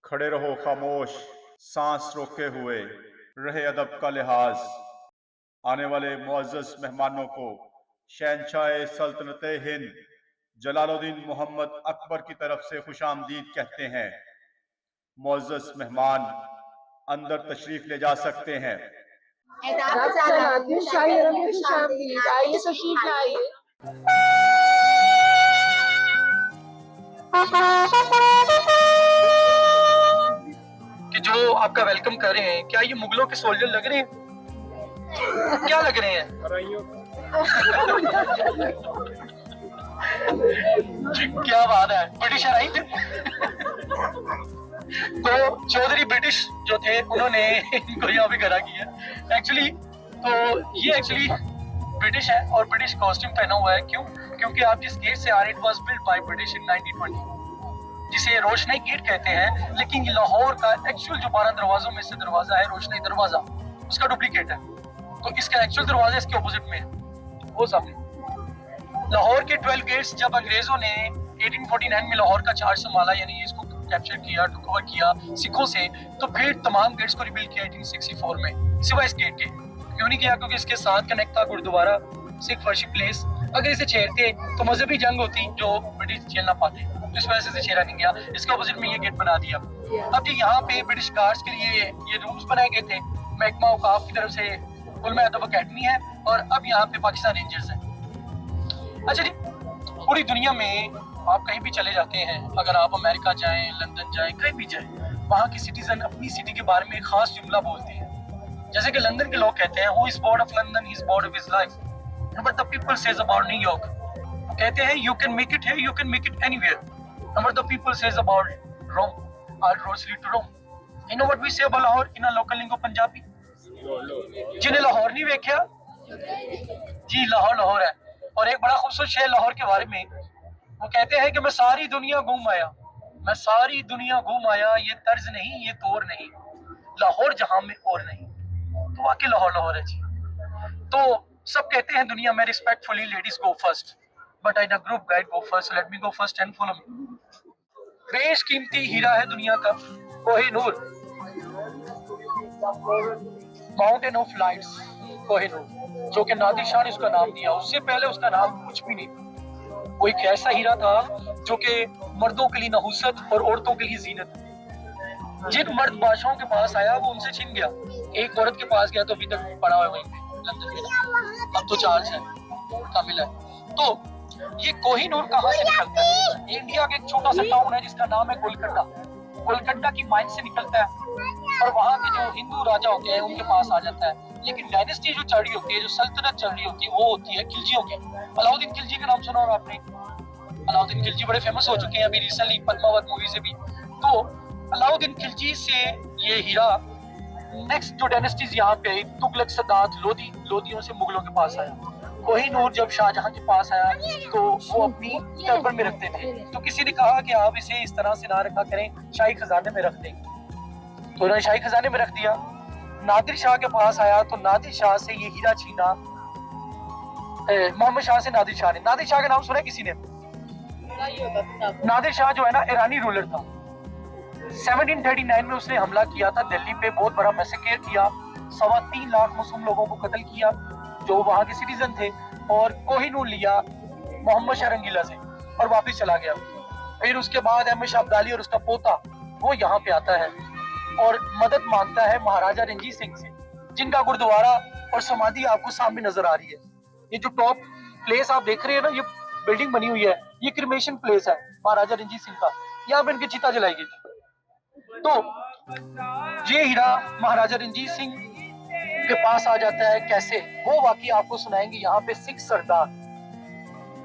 खड़े रहो खामोश, सांस रोके हुए, रहे अदब का लिहाज। आने वाले मुअज़्ज़ज़ मेहमानों को शहंशाह सल्तनत हिंद जलालुद्दीन मोहम्मद अकबर की तरफ से खुशामदीद कहते हैं। मुअज़्ज़ज़ मेहमान अंदर तशरीफ ले जा सकते हैं। शाही अरब में खुशामदीद, आइए तशरीफ लाइए। कि जो आपका वेलकम कर रहे हैं, क्या ये मुगलों के सोल्जर लग रहे हैं? क्या लग रहे हैं? क्या बात है, ब्रिटिश आई थे। तो चौधरी ब्रिटिश जो थे उन्होंने इनको यहाँ पे खड़ा किया। एक्चुअली तो ये एक्चुअली ब्रिटिश है और ब्रिटिश कॉस्ट्यूम पहना हुआ है। क्यों? क्योंकि आप जिस गेट से आ रहे हैं, it was built by British in 1920, जिसे रोशनाई गेट कहते हैं। लेकिन ये लाहौर का एक्चुअल जो 12 दरवाजों में से दरवाजा है, रोशनाई दरवाजा, उसका डुप्लीकेट है। तो इसका एक्चुअल दरवाजा इसके ऑपोजिट में है, वो सामने। लाहौर के 12 गेट्स जब अंग्रेजों ने 1849 में लाहौर का चार्ज संभाला, यानी इसको कैप्चर किया, टुकओवर किया सिखों से, तो फिर तमाम गेट्स को रिबिल्ड किया 1864 में, सिवाय इस गेट के। क्यों नहीं किया? क्योंकि इसके साथ कनेक्ट था गुरुद्वारा, सिख वर्शिप प्लेस। अगर इसे छेड़ते तो मजहबी जंग होती जो ब्रिटिश झेल ना पाते, तो इस वजह से छेड़ा नहीं गया। इसके अपोजिट में ये गेट बना दिया। अब ये यहाँ पे ब्रिटिश गार्ड्स के लिए ये रूम्स बनाए गए थे। महकमा औकाफ की तरफ से उलमा अदब अकेडमी है और अब यहाँ पे पाकिस्तान रेंजर्स है। अच्छा जी, पूरी दुनिया में आप कहीं भी चले जाते हैं, अगर आप अमेरिका जाएं, लंदन जाएं, कहीं भी जाएं, वहाँ के सिटीजन अपनी सिटी के बारे में एक खास जुमला बोलते हैं। जैसे कि लंदन के लोग कहते हैं, who is bored of London, he is bored of his life. But the people says about New York, कहते हैं you can make it here, you can make it anywhere. But the people says about Rome, all roads lead to Rome. You know what we say about Lahore in a local lingo Punjabi? जिन्हें लाहौर नहीं देखा जी, लाहौर लाहौर है। और एक बड़ा खूबसूरत शेर लाहौर के बारे में, वो कहते हैं कि मैं सारी दुनिया घूम आया, मैं सारी दुनिया घूम आया, ये तर्ज नहीं, ये तौर नहीं, लाहौर जहां में और नहीं। तो वाकई लाहौर लाहौर है जी। तो सब कहते हैं दुनिया में respectfully, ladies go first, but I the group guide go first, let me go first and follow me. बेशकीमती हीरा है दुनिया का Kohinoor, mountain of lights Kohinoor, जो कि नादिर शाह ने उसका नाम दिया। उससे पहले उसका नाम कुछ भी नहीं। वो एक ऐसा हीरा था जो कि मर्दों के लिए नहुसत और औरतों के लिए जीनत। जिन मर्द बादशाहों के पास आया वो उनसे छिन गया। एक औरत के पास गया तो अभी तक पड़ा हुआ है वहीं पे लंदन में, अब तो चार्ज है, कामिल है। तो ये कोहिनूर कहाँ से निकलता है? इंडिया का एक छोटा सा टाउन है जिसका नाम है गोलकंडा। गोलकंडा की माइन से निकलता है और वहाँ के जो हिंदू राजा होते हैं उनके पास आ जाता है। लेकिन डायनेस्टी जो चल रही होती है, जो सल्तनत चल रही होती है, वो होती है खिलजियों की। अलाउद्दीन खिलजी का नाम सुना होगा आपने। अलाउद्दीन खिलजी बड़े फेमस हो चुके हैं अभी रिसेंटली पद्मावत मूवी से भी। तो अलाउद्दीन खिलजी से ये हीरा नेक्स्ट जो डायनेस्टीज यहाँ पे आई, तुगलक, सदात, लोधी, लोधियों से मुगलों के पास आया। कोहिनूर जब शाहजहां के पास आया तो वो अपनी टर्बन में रखते थे। तो किसी ने कहा कि आप इसे इस तरह से ना रखा करें, शाही खजाने में रख दें। तो उन्होंने शाही खजाने में रख दिया। नादिर शाह के पास आया तो नादिर शाह से ये हीरा छीना। मोहम्मद शाह से नादिर शाह ने, नादिर शाह का नाम सुना है किसी ने? नादिर शाह जो है ना, ईरानी रूलर था। 1739 में उसने हमला किया था दिल्ली पे, बहुत बड़ा मैसेकर किया, 3.25 लाख मुस्लिम लोगों को कत्ल किया जो वहाँ के सिटीजन थे, और कोहिनूर लिया मोहम्मद शाह रंगीला से और वापस चला गया। फिर उसके बाद अहमद शाह अब्दाली और उसका पोता वो यहाँ पे आता है और मदद मांगता है महाराजा रंजीत सिंह से, जिनका गुरुद्वारा और समाधि आपको सामने नजर आ रही है। ये जो टॉप प्लेस आप देख रहे हैं ना, ये बिल्डिंग बनी हुई है, ये क्रिमेशन प्लेस है महाराजा रंजीत सिंह का। यहाँ पे इनकी चिता जलाई गई थी। तो ये हीरा महाराजा रंजीत सिंह के पास आ जाता है। कैसे? वो वाकई आपको सुनाएंगे यहाँ पे सिख सरदार।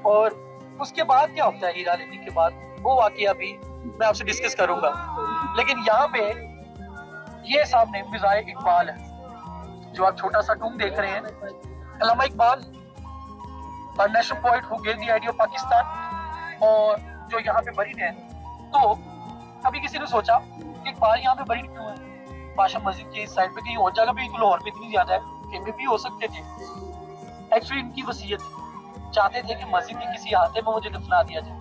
और उसके बाद क्या होता है हीरा लेने के बाद, वो वाकई अभी मैं आपसे डिस्कस करूंगा। लेकिन यहाँ पे ये सामने मिज़ार इकबाल है, जो आप छोटा सा टूम देख रहे हैं। Allama Iqbal national poet who gave the idea of Pakistan, और जो यहाँ पे बरीड है। तो अभी किसी ने सोचा कि इकबाल यहाँ पे बरीड क्यों है? बादशाह मस्जिद के इस साइड पे कहीं और जगह भी तो लाहौर में इतनी ज्यादा है कि में भी हो सकते थे। एक्चुअली इनकी वसीयत चाहते थे कि मस्जिद के किसी हाथे में मुझे दफना दिया जाए।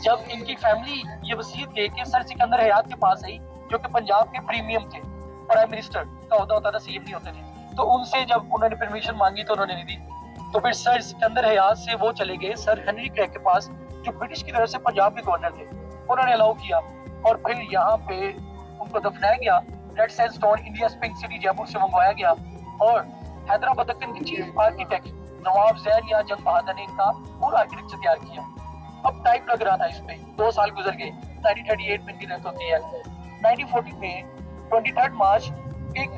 जब इनकी फैमिली ये वसीयत लेके सर सिकंदर हयात के पास आई जो कि पंजाब के प्रीमियम थे, प्राइम मिनिस्टर का ओहदा होता था, सीएम नहीं होते थे, तो उनसे जब उन्होंने परमिशन मांगी तो उन्होंने नहीं दी। तो फिर सर सिकंदर हयात से वो चले गए सर हेनरी क्रेग के पास, जो ब्रिटिश की तरफ से पंजाब के गवर्नर थे, उन्होंने अलाउ किया और फिर यहाँ पे उनको दफनाया गया। Red sandstone India pink city Jaipur से मंगवाया गया और हैदराबाद के चीफ आर्किटेक्ट नवाब जैन या जंग बहादुर ने इनका पूरा आर्किटेक्चर तैयार किया। अब टाइम लग रहा था इस पे, 2 साल गुजर गए, 1938 में इनकी डेथ होती है। 1940 में 23 मार्च एक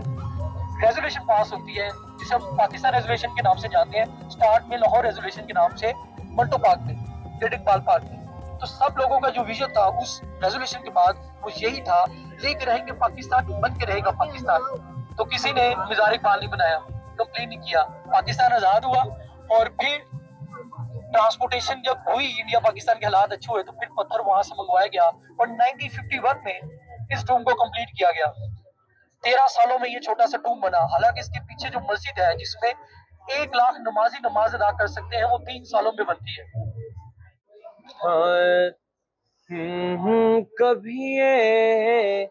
रेजोल्यूशन पास होती है जिसे हम पाकिस्तान रेजोल्यूशन के नाम से जानते हैं। स्टार्ट में लाहौर रेजोल्यूशन के नाम से मंटो पार्क में, गेटिंगपाल पार्क में। तो सब लोगों का जो विजन था उस रेजोल्यूशन के बाद वो यही था, लेके रहेंगे पाकिस्तान, बन के रहेगा पाकिस्तान। तो किसी ने मज़ार इकबाल नहीं बनाया, कंप्लेन नहीं किया, पाकिस्तान आजाद हुआ। और फिर ट्रांसपोर्टेशन जब हुई, इंडिया पाकिस्तान के हालात अच्छे हुए, तो फिर पत्थर वहां से मंगवाया गया और 1951 में इस टूम को कंप्लीट किया गया। 13 सालों में ये छोटा सा टूम बना। हालांकि इसके पीछे जो मस्जिद है जिसमें 1 लाख नमाजी नमाज अदा कर सकते हैं, वो 3 सालों में बनती है। हाँ, कभी ये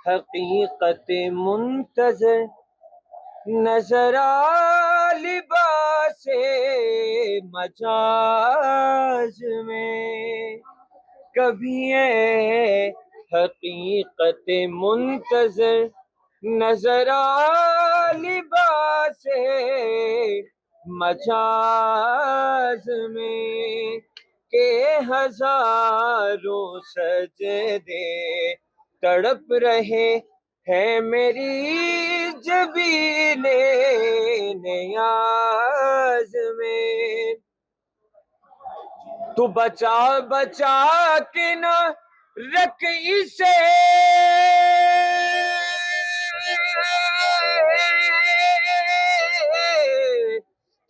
हकीकत मुंतज़र नजर आ लिबासे मजाज में, कभी ये हकीकत मुंतज़र नजर आ लिबासे मजाज में, के हजारों सजदे तड़प रहे हैं मेरी जबीने नियाज में। तू बचा बचा के ना रख इसे,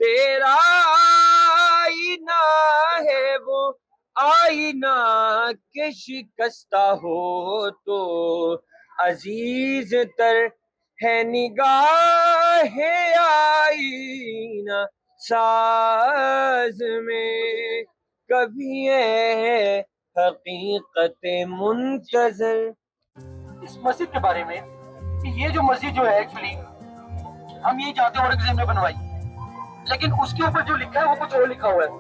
तेरा आईना है वो आईना के शिकस्ता हो तो अजीज तर है निगाह आईना साज में, कभी है हकीकत मुंतज़र। इस मस्जिद के बारे में कि ये जो मस्जिद जो है एक्चुअली हम ये चाहते हैं औरंगजेब ने बनवाई, लेकिन उसके ऊपर जो लिखा है वो कुछ और लिखा हुआ है।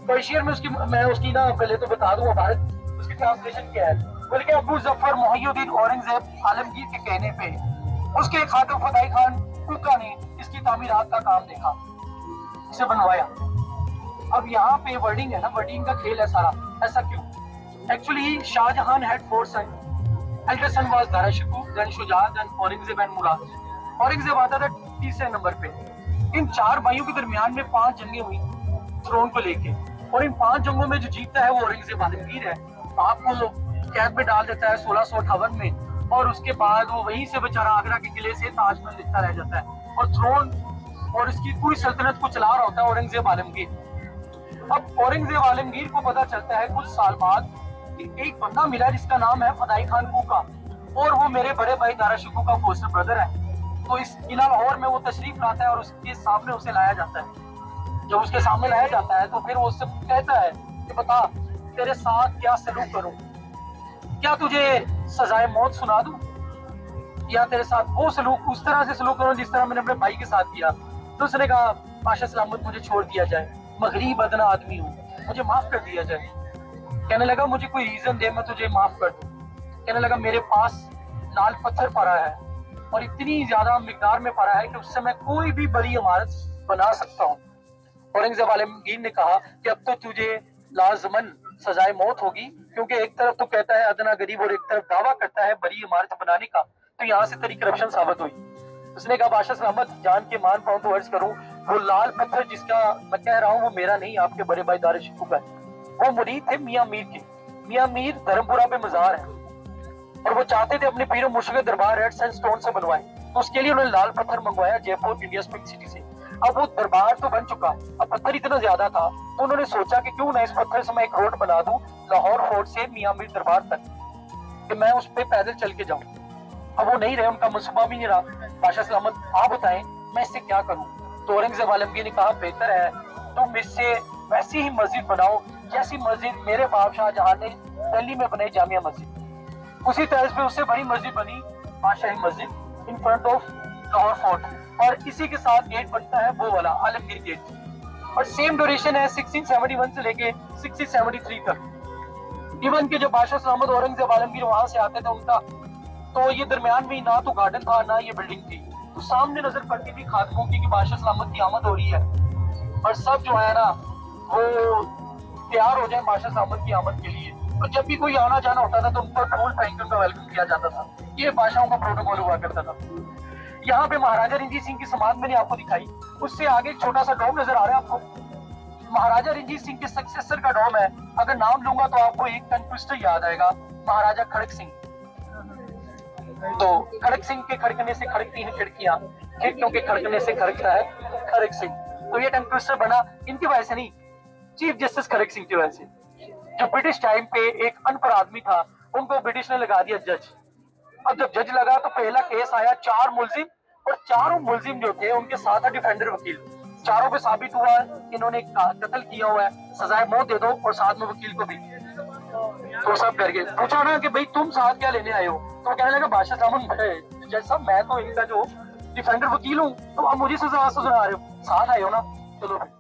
पर्शियन में मैं उसकी ना पहले तो बता दूं भारत उसकी ट्रांसलेशन क्या है। बल्कि अबू जफर मोहिउद्दीन औरंगजेब आलमगीर के कहने पे उसके खातू खुदाई खान कुका ने इसकी तामीरात का काम देखा, इसे बनवाया। अब यहाँ पे वर्डिंग है ना, वर्डिंग का खेल है सारा। ऐसा क्यों? Actually Shahjahan had 4 son, elder son was Dara Shikoh, then Shuja, then Aurangzeb and Murad. Aurangzeb आता था तीसरे नंबर पे। इन 4 भाइयों के दरमियान में 5 जंगें हुई थ्रोन को लेके, और इन 5 जंगों में जो जीतता है वो औरंगजेब आलमगीर है। आपको कैद में डाल देता है 1658 में, और उसके बाद वो वहीं से बेचारा आगरा के किले से ताजमहल दिखता रह जाता है और थ्रोन और इसकी पूरी सल्तनत को चला रहा होता है औरंगजेब आलमगीर। अब औरंगजेब आलमगीर को पता चलता है कुछ साल बाद कि एक बंदा मिला जिसका नाम है फदाई खान कुका, और वो मेरे बड़े भाई दाराशिकोह का फोस्टर ब्रदर है। तो इस किला लाहौर में वो तशरीफ लाता है और उसके सामने उसे लाया जाता है। जब उसके सामने लाया जाता है तो फिर वो उससे कहता है कि बता तेरे साथ क्या सलूक करूं, क्या तुझे सजाए मौत सुना दूं, या तेरे साथ वो सलूक उस तरह से सलूक करूं जिस तरह मैंने अपने भाई के साथ किया। तो उसने कहा पाशा सलामत मुझे छोड़ दिया जाए, मैं गरीब अदना आदमी हूँ, मुझे माफ कर दिया जाए। कहने लगा मुझे कोई रीजन दे, मैं तुझे माफ कर दूं। कहने लगा मेरे पास लाल पत्थर पड़ा है और इतनी ज्यादा मिकदार में पड़ा है कि उससे मैं कोई भी बड़ी इमारत बना सकता हूँ। औरंगजेब आलमगीर ने कहा कि अब तो तुझे लाजमन सजाए मौत होगी, क्योंकि एक तरफ तो कहता है अदना गरीब और एक तरफ दावा करता है बड़ी इमारत बनाने का, तो यहाँ से तेरी करप्शन साबित हुई। उसने कहा बादशाह सलामत जान के मान पाऊं तो अर्ज करूं, वो लाल पत्थर जिसका मैं कह रहा हूँ वो मेरा नहीं, आपके बड़े भाई दाराशिकोह का है। वो मुरीद थे मियां मीर के। मियां मीर धर्मपुरा पे मजार है और वो चाहते थे अपने पीर मुर्शिद दरबार रेड सैंडस्टोन से बनवाए, तो उसके लिए उन्होंने लाल पत्थर मंगवाया जयपुर इंडिया पिंक सिटी से। अब वो दरबार तो बन चुका, अब पत्थर इतना ज्यादा था तो उन्होंने सोचा कि क्यों ना इस पत्थर से मैं एक रोड बना दूं लाहौर फोर्ट से मियां मीर दरबार तक, कि मैं उस पे पैदल चल के जाऊं। अब वो नहीं रहे, उनका मनसूबा भी नहीं रहा। बादशाह सलामत आप बताएं मैं इससे क्या करूं? तो औरंगजेब आलमगीर ने कहा बेहतर है तुम इससे वैसी ही मस्जिद बनाओ जैसी मस्जिद मेरे बाप शाहजहां ने दिल्ली में बनाई जामिया मस्जिद। उसी तर्ज पे उससे बड़ी मस्जिद बनी, बादशाही मस्जिद in front of Lahore fort, और इसी के साथ गेट बनता है वो वाला आलमगीर गेट, और सेम ड्यूरेशन है 1671 से लेके 1673 तक। इवन के जब बादशाह सलामत औरंगजेब आलमगीर वहां से आते थे उनका, तो ये दरमियान में ना तो गार्डन था ना ये बिल्डिंग थी, तो सामने नजर पड़ती थी खादमों की कि बादशाह सलामत की आमद हो रही है, और सब जो है ना वो तैयार हो जाए बादशाह सलामत की आमद के लिए। और जब भी कोई आना जाना होता था तो उनको ढोल फेंक के उनका वेलकम किया जाता था। ये बादशाहों का प्रोटोकॉल हुआ करता था। यहाँ पे महाराजा रणजीत सिंह की समाध मैंने आपको दिखाई, उससे आगे एक छोटा सा डोम नजर आ रहा है आपको, महाराजा रणजीत सिंह के सक्सेसर का डोम है। अगर नाम लूंगा तो आपको एक टंग ट्विस्टर याद आएगा, महाराजा खड़क सिंह। तो खड़क सिंह के खड़कने से खड़कती हैं खिड़कियां, खिड़कियों के खड़कने से खड़कता है खड़क सिंह। तो ये टंग ट्विस्टर बना इनकी वजह से नहीं, चीफ जस्टिस खड़क सिंह की वजह से। जो ब्रिटिश टाइम पे एक अनपढ़ आदमी था, उनको ब्रिटिश ने लगा दिया जज। अब जब जज लगा तो पहला केस आया 4 मुलजिम, और चारों मुलजिम जो थे उनके साथ है डिफेंडर वकील। चारों पे साबित हुआ इन्होंने कत्ल किया हुआ है, सजाए मौत दे दो, और साथ में वकील को भी। तो सब करके पूछा ना कि भाई तुम साथ क्या लेने आए हो, तो कहने लगा बादशाह सलामत जज साहब मैं तो इनका जो डिफेंडर वकील हूँ, तो अब मुझे सजा सुना रहे हो, साथ आए हो ना, चलो भाई।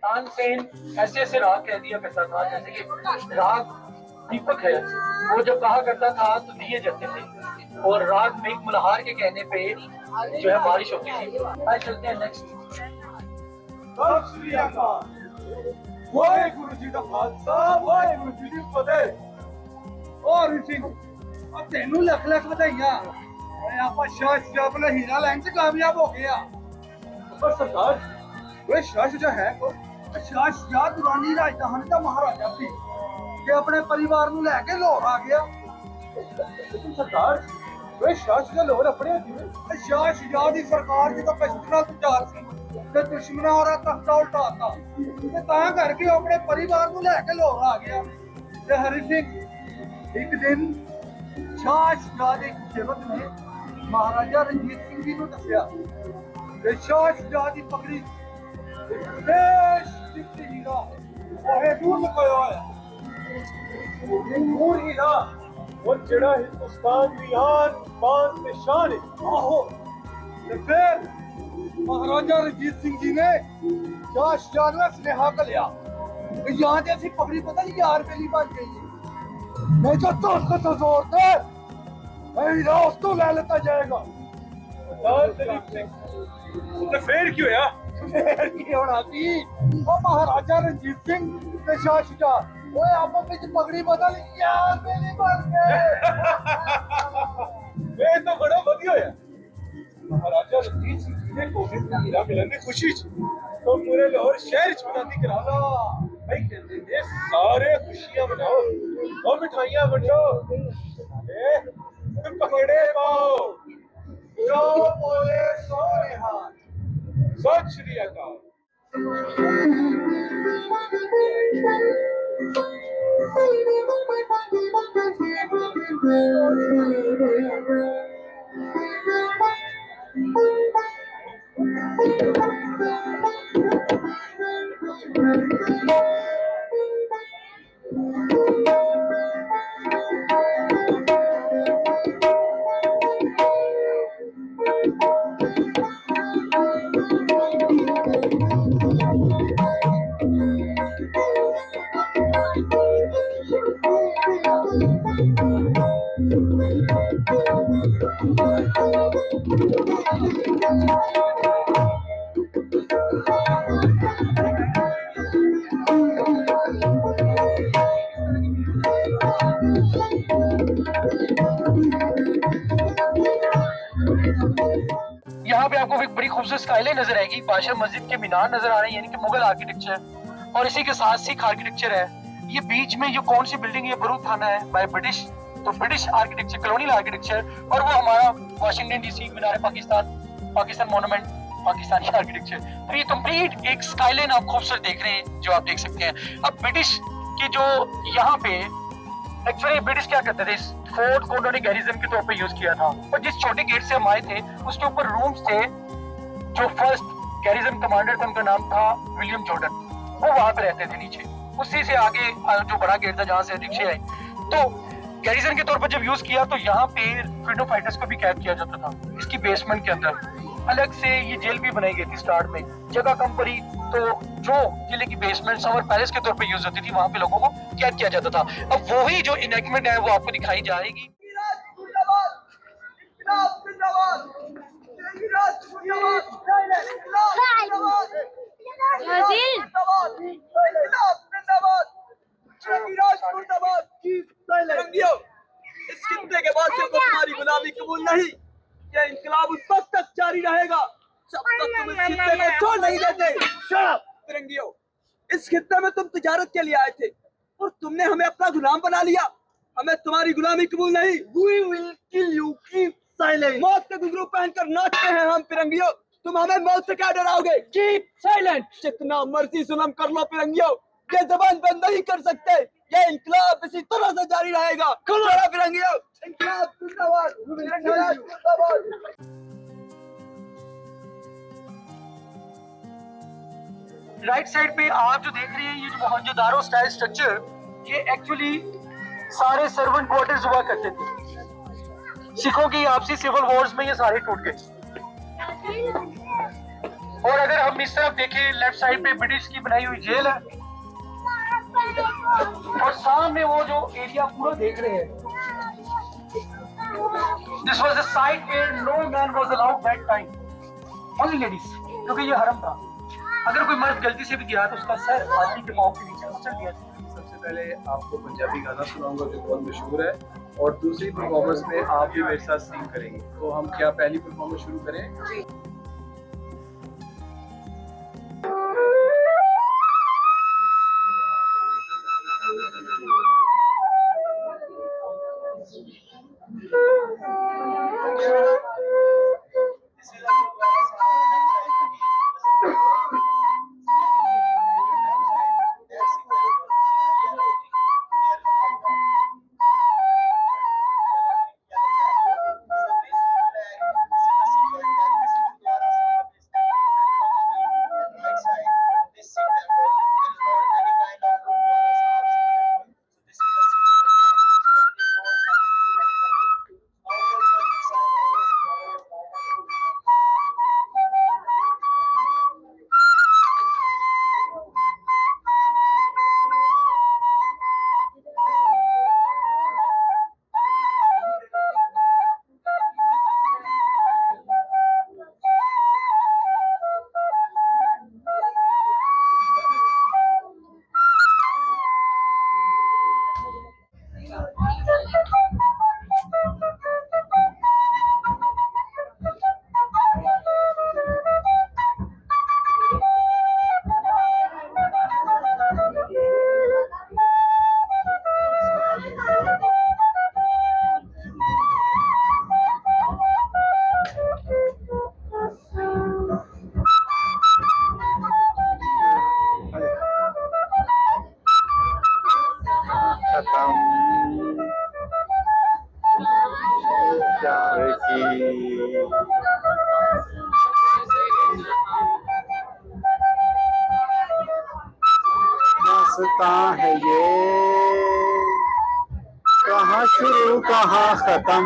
तानसेन ऐसे ऐसे राग कह दिया करता था, जैसे कि राग दीपक है, वो जब कहा करता था तो दिए जाते थे, और राग में मल्हार के कहने पे जो है बारिश होती थी। आइए चलते हैं नेक्स्ट। वाहेगुरु जी का खालसा, वाहेगुरु जी की फतेह। और ऋषि तेनू लख लख बधाइयां, ਆਪਾਂ शाह अपना हीरा लाइन से कामयाब हो गया। पर सरकार वे शाह जो है शाह दुरानी राजधानी का महाराजा सी ते अपने परिवार ਨੂੰ ਲੈ ਕੇ ਲਾਹੌਰ ਆ ਗਿਆ। लेकिन सरकार वे शाह जो लाहौर अपने शाह ਸ਼ਾਹ ਦੀ ਸਰਕਾਰ ਜਦੋਂ ਕਸ਼ਮੀਰ ਤੋਂ ਚਾਰ ਸੀ ਤੇ ਦੁਸ਼ਮਣਾਂ ਦਾ ਤਖਤਾ ਉਲਟਾਤਾ ਤੇ ਤਾਂ ਕਰਕੇ ਉਹ ਆਪਣੇ ਪਰਿਵਾਰ ਨੂੰ ਲੈ ਕੇ ਲਾਹੌਰ ਆ ਗਿਆ। ਤੇ ਹਰੀ ਸਿੰਘ ਇੱਕ ਦਿਨ शाह ਸ਼ਾਹ ਦੇ ਸੇਵਕ ਨੇ महाराजा रणजीत सिंह जी ਨੂੰ ਦੱਸਿਆ ਕਿ शाह ਸ਼ਾਹ ਦੀ ਪਗੜੀ ਦੇਸ਼ ਦਿੱਤੀ ਹੀਰਾ ਉਹ ਦੂਰ ਲਗਾਇਆ ਹੋਇਆ ਦੂਰ ਹੀਰਾ ਉਹ ਜਿਹੜਾ ਹਿੰਦੁਸਤਾਨ ਦੀ ਆਨ ਬਾਨ ਤੇ ਸ਼ਾਨ ਹੈ। ਆਹੋ ਤੇ ਫਿਰ महाराजा रणजीत सिंह जी ने शाह ਸ਼ਾਹ ਨੂੰ ਸੁਨੇਹਾ ਘੱਲਿਆ ਕਿ यहाँ ਤੇ ਅਸੀਂ ਪਗੜੀ ਪਤਾ ਨਹੀਂ ਯਾਰ ਵੇਲੀ ਬਣ ਗਈ ਹੈ, ਮੈਂ ਜੋ ਤਾਕਤ ਜ਼ੋਰ ਤੇ हीरा उस तो ले लेता जाएगा। तो फिर क्यों होया? फिर की होना सी? ओ महाराजा रणजीत सिंह ते शाह शुजा ओए आपस विच पगड़ी बदल यार मेरी बन गए। ये तो बड़ा वधिया होया। महाराजा रणजीत सिंह जी ने कोशिश की हीरा मिलन दी खुशी च तो पूरे लाहौर शहर च बनाती करा ला। भाई कहंदे ने सारे खुशियां मनाओ और मिठाइयां बंटो। पकड़े पाओ जो बोले सो निहाल। सत श्री अकाल। यहाँ पे आपको एक बड़ी खूबसूरत स्काईलाइन नजर आएगी, बादशाह मस्जिद के मीनार नजर आ रहे हैं, यानी कि मुगल आर्किटेक्चर, और इसी के साथ सिख आर्किटेक्चर है। ये बीच में ये कौन सी बिल्डिंग है? बरूक थाना है बाय ब्रिटिश, तो ब्रिटिश आर्किटेक्चर, कॉलोनियल आर्किटेक्चर, और वो हमारा वाशिंगटन डीसी मीनार पाकिस्तान, पाकिस्तान मोनूमेंट, पाकिस्तानी आर्किटेक्चर। तो ये कंप्लीट एक स्काईलाइन आप खूबसूरत देख रहे हैं जो आप देख सकते हैं। अब ब्रिटिश के जो यहाँ पे एक्चुअली ब्रिटिश क्या करते थे, इस फोर्ट को उन्होंने गैरिजन के तौर पे यूज किया था, और जिस छोटे गेट से हम आए थे उसके ऊपर रूम्स थे। जो फर्स्ट गैरिजन कमांडर था उनका नाम था विलियम जॉर्डन, वो वहां पे रहते थे नीचे। उसी से आगे जो बड़ा गेट था जहाँ से रिक्शे आए, तो गैरिजन के तौर पर जब यूज किया तो यहाँ पे फ्रीडम फाइटर्स को भी कैद किया जाता था। इसकी बेसमेंट के अंदर अलग से ये जेल भी बनाई गई थी। स्टार्ट में जगह कम पड़ी तो जो किले की बेसमेंट समर पैलेस के तौर पे यूज होती थी, वहां पे लोगों को कैद किया जाता था। अब वही जो इनेक्टमेंट है वो आपको दिखाई जाएगी। इस खित्ते के बाद से तुम्हारी गुलामी कबूल नहीं। ये इंकलाब उस वक्त तक जारी रहेगा जब तक तुम इस खित्ते को छोड़ नहीं देते। फिरंगियों, इस खित्ते में तुम तिजारत के लिए आए थे और तुमने हमें अपना गुलाम बना लिया। हमें तुम्हारी गुलामी कबूल नहीं। We will kill you. Keep silent. मौत के घुंघरू पहनकर नाचते हैं हम फिरंगियों, तुम हमें मौत से क्या डराओगे? Keep silent. जितना मर्जी जुल्म कर लो फिरंगियों, ये जबान बंद नहीं कर सकते। ये इंकलाब इसी तरह से जारी रहेगा। चलो फिरंगियों, इंकलाब जिंदाबाद, इंकलाब जिंदाबाद। राइट साइड पे आप जो देख रहे हैं ये जो मोहनजोदारो स्टाइल स्ट्रक्चर, ये एक्चुअली सारे सर्वेंट क्वार्टर्स हुआ करते थे। सिखों की आपसी सिविल वॉर्स में ये सारे टूट गए। और अगर हम इस तरफ देखें, लेफ्ट साइड पे ब्रिटिश की बनाई हुई जेल है, और सामने वो जो एरिया पूरा देख रहे हैं, this was the site where no man was allowed that time, only ladies, क्योंकि ये हरम था। अगर कोई मर्द गलती से भी गया तो उसका सर हाथी के पांव के नीचे उछल दिया। सबसे पहले आपको पंजाबी गाना सुनाऊंगा जो बहुत मशहूर है, और दूसरी परफॉर्मेंस में आप भी मेरे साथ सिंग करेंगे। तो हम क्या पहली परफॉर्मेंस शुरू करें? दास्तां है ये, कहाँ शुरू कहाँ खत्म,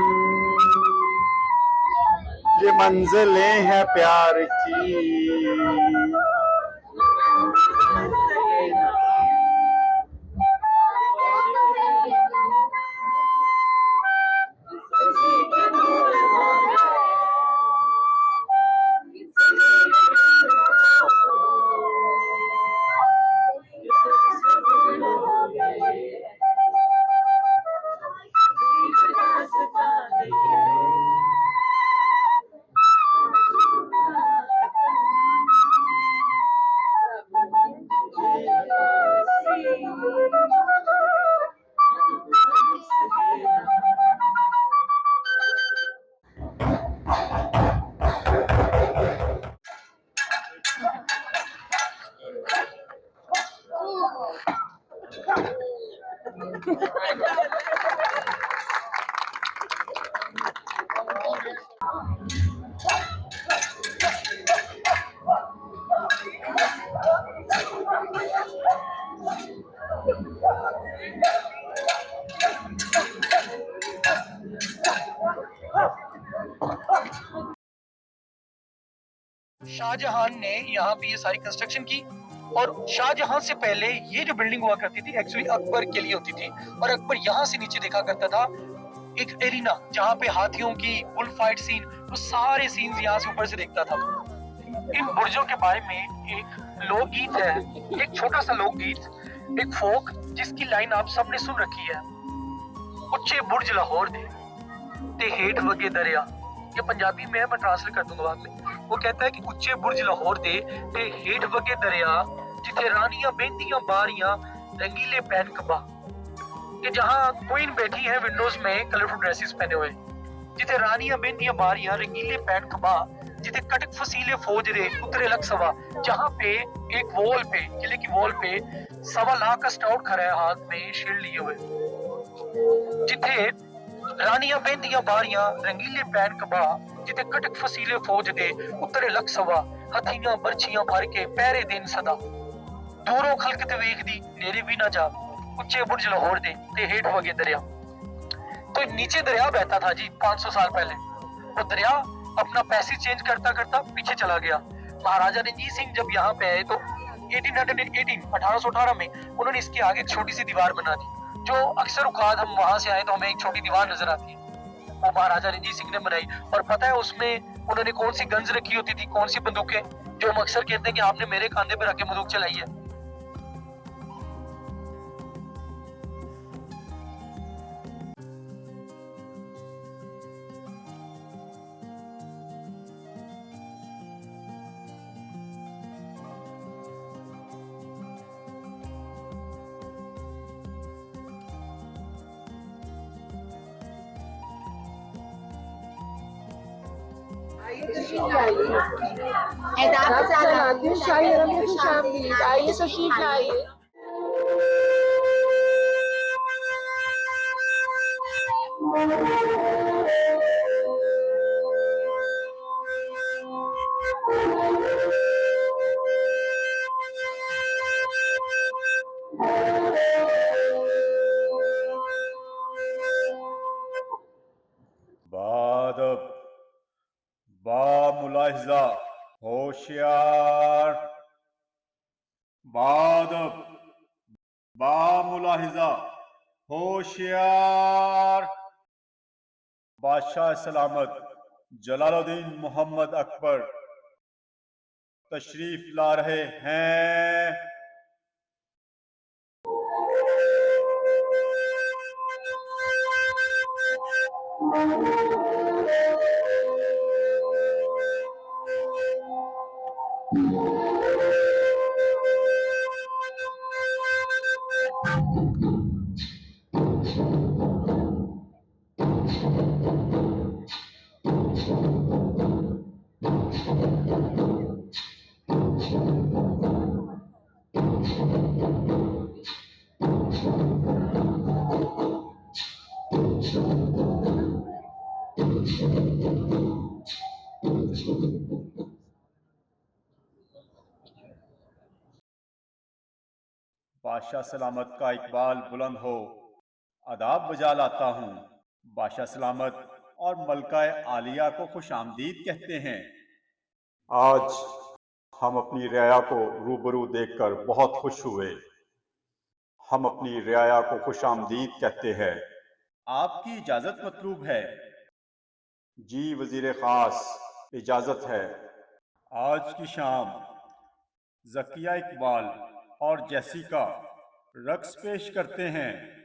ये मंजिलें हैं प्यार की। शाहजहां ने यहाँ पे ये सारी कंस्ट्रक्शन की, और शाहजहां से पहले ये जो बिल्डिंग हुआ करती थी एक्चुअली अकबर के लिए होती थी, और अकबर यहाँ से नीचे देखा करता था एक एरिना जहाँ पे हाथियों की बुल फाइट सीन, वो सारे सीन्स यहाँ से ऊपर से देखता था। इन बुर्जों के बारे में एक लोकगीत है, एक छोटा सा लोकगीत, एक फोक जिसकी लाइन आप सबने सुन रखी है। उच्चे बुर्ज लाहौर दे ते हेठ वगे दरिया, ये पंजाबी में है, मैं ट्रांसलेट कर दूंगा बाद में। वो कहता है कि उच्चे बुर्ज लाहौर दे ते हेठ वगे दरिया, जिथे रानियां बेंदियां बारियां रंगीले पैन कबा, कि जहाँ क्वीन बैठी है विंडोज में कलरफुल ड्रेसेस पहने हुए, जिथे रानियां बेंदियां बारियां रंगीले पैन कबा, जिथे कटक फसीले फौज रे उतरे लग सवा, जहाँ पे एक वॉल पे, किले की वॉल पे 1.25 लाख का स्टाउट खड़ा है हाथ में शील्ड लिए हुए, जिथे रानियां बेंदियां बारियां रंगीले पैन कबा, जिथे कटक फसीले फौज दे उतरे लख सवा, हथियां बरछियां भर के पैरे दिन सदा, दूरों खलकत वेखदी नेरे भी ना जा, उच्चे बुर्ज लाहौर दे ते हेठ वगे दरिया। तो नीचे दरिया बहता था जी 500 साल पहले, वो दरिया अपना पैसेज चेंज करता करता पीछे चला गया। महाराजा रणजीत सिंह जब यहाँ पे आए तो 1818 में उन्होंने इसके आगे एक छोटी सी दीवार बना दी, जो अक्सर औकात हम वहां से आए तो हमें एक छोटी दीवार नजर आती है, वो महाराजा रणजीत सिंह ने बनाई। और पता है उसमें उन्होंने कौन सी गन्स रखी होती थी, कौन सी बंदूकें, जो हम अक्सर कहते हैं कि आपने मेरे कंधे पे रख के बंदूक चलाई है। रात चलाती हूँ शाही रंग की शामिल, आइए तशरीफ लाइए। बादब, बामुलाहिजा, होशियार, बादब, बामुलाहिजा, होशियार। बादशाह सलामत जलालुद्दीन मोहम्मद अकबर तशरीफ ला रहे हैं। बादशाह सलामत का इकबाल बुलंद हो, आदाब बजा लाता हूँ। बादशाह सलामत और मलका आलिया को खुश आमदीद कहते हैं। आज हम अपनी रियाया को रूबरू देखकर बहुत खुश हुए। हम अपनी रियाया को खुश आमदीद कहते हैं। आपकी इजाज़त मतलूब है। जी वज़ीर ख़ास, इजाज़त है। आज की शाम ज़किया इकबाल और जेसिका रक्स पेश करते हैं।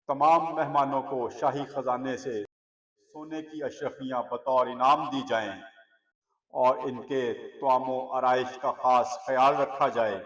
तमाम मेहमानों को शाही खजाने से सोने की अशरफियां बतौर इनाम दी जाएं और इनके तवामो आराइश का खास ख्याल रखा जाए।